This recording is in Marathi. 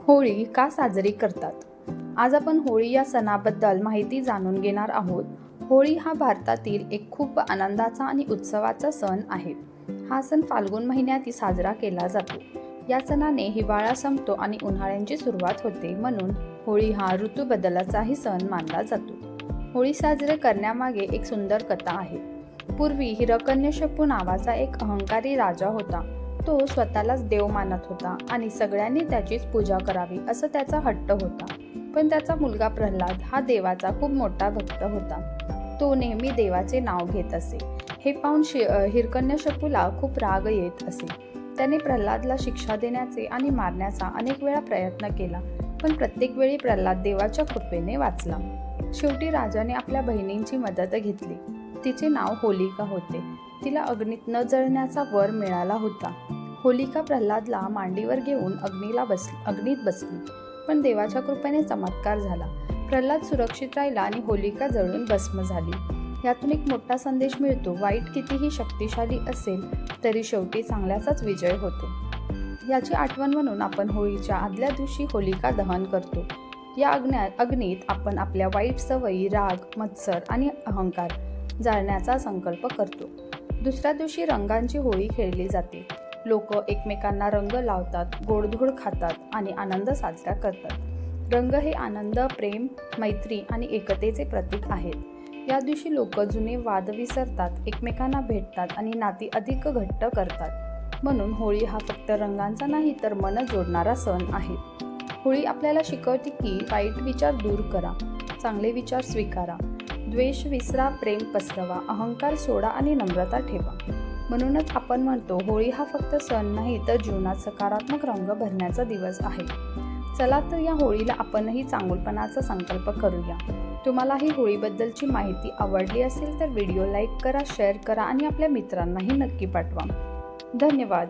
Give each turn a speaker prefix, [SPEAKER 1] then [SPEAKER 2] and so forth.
[SPEAKER 1] होळी का साजरी करतात? आज आपण होळी या सणाबद्दल माहिती जाणून घेणार आहोत. होळी हा भारतातील एक खूप आनंदाचा आणि उत्सवाचा सण आहे. हा सण फाल्गुन महिन्यात साजरा केला जातो. या सणाने हिवाळा संपतो आणि उन्हाळ्याची सुरुवात होते, म्हणून होळी हा ऋतू बदलाचाही सण मानला जातो. होळी साजरे करण्यामागे एक सुंदर कथा आहे. पूर्वी हिरण्यकशिपू नावाचा एक अहंकारी राजा होता. तो स्वतःलाच देव मानत होता आणि सगळ्यांनी त्याचीच पूजा करावी असं त्याचा हट्ट होता. पण त्याचा मुलगा प्रल्हाद हा देवाचा खूप मोठा भक्त होता. तो नेहमी देवाचे नाव घेत असे. हे पाहून हिरण्यकशिपूला खूप राग येत असे. त्याने प्रल्हादला शिक्षा देण्याचे आणि मारण्याचा अनेक वेळा प्रयत्न केला, पण प्रत्येक वेळी प्रल्हाद देवाच्या कृपेने वाचला. शेवटी राजाने आपल्या बहिणींची मदत घेतली. तिचे नाव होलिका होते. तिला अग्नीत न जळण्याचा वर मिळाला होता. होलिका प्रल्हादला मांडीवर घेऊन अग्नीत बसली, पण देवाच्या कृपेने चमत्कार झाला. प्रल्हाद सुरक्षित राहिला आणि होलिका जळून भस्म झाली. यातून एक मोठा संदेश मिळतो. वाईट कितीही शक्तिशाली असेल तरी शेवटी चांगल्याचाच विजय होतो. याची आठवण म्हणून आपण होळीच्या आदल्या दिवशी होलिका दहन करतो. या अग्नीत आपण आपल्या वाईट सवयी, राग, मत्सर आणि अहंकार जाळण्याचा संकल्प करतो. दुसऱ्या दिवशी रंगांची होळी खेळली जाते. लोक एकमेकांना रंग लावतात, गोडधोड खातात आणि आनंद साजरा करतात. रंग हे आनंद, प्रेम, मैत्री आणि एकतेचे प्रतीक आहेत. या दिवशी लोक जुने वाद विसरतात, एकमेकांना भेटतात आणि नाती अधिक घट्ट करतात. म्हणून होळी हा फक्त रंगांचा नाही तर मन जोडणारा सण आहे. होळी आपल्याला शिकवते की वाईट विचार दूर करा, चांगले विचार स्वीकारा, द्वेष विसरा, प्रेम पसरवा, अहंकार सोडा आणि नम्रता ठेवा. म्हणूनच आपण म्हणतो, होळी हा फक्त सण नाही तर जीवनात सकारात्मक रंग भरण्याचा दिवस आहे. चला तर या होळीला आपणही चांगुलपणाचा संकल्प करूया. तुम्हाला ही होळीबद्दलची माहिती आवडली असेल तर व्हिडिओ लाईक करा, शेअर करा आणि आपल्या मित्रांनाही नक्की पाठवा. धन्यवाद.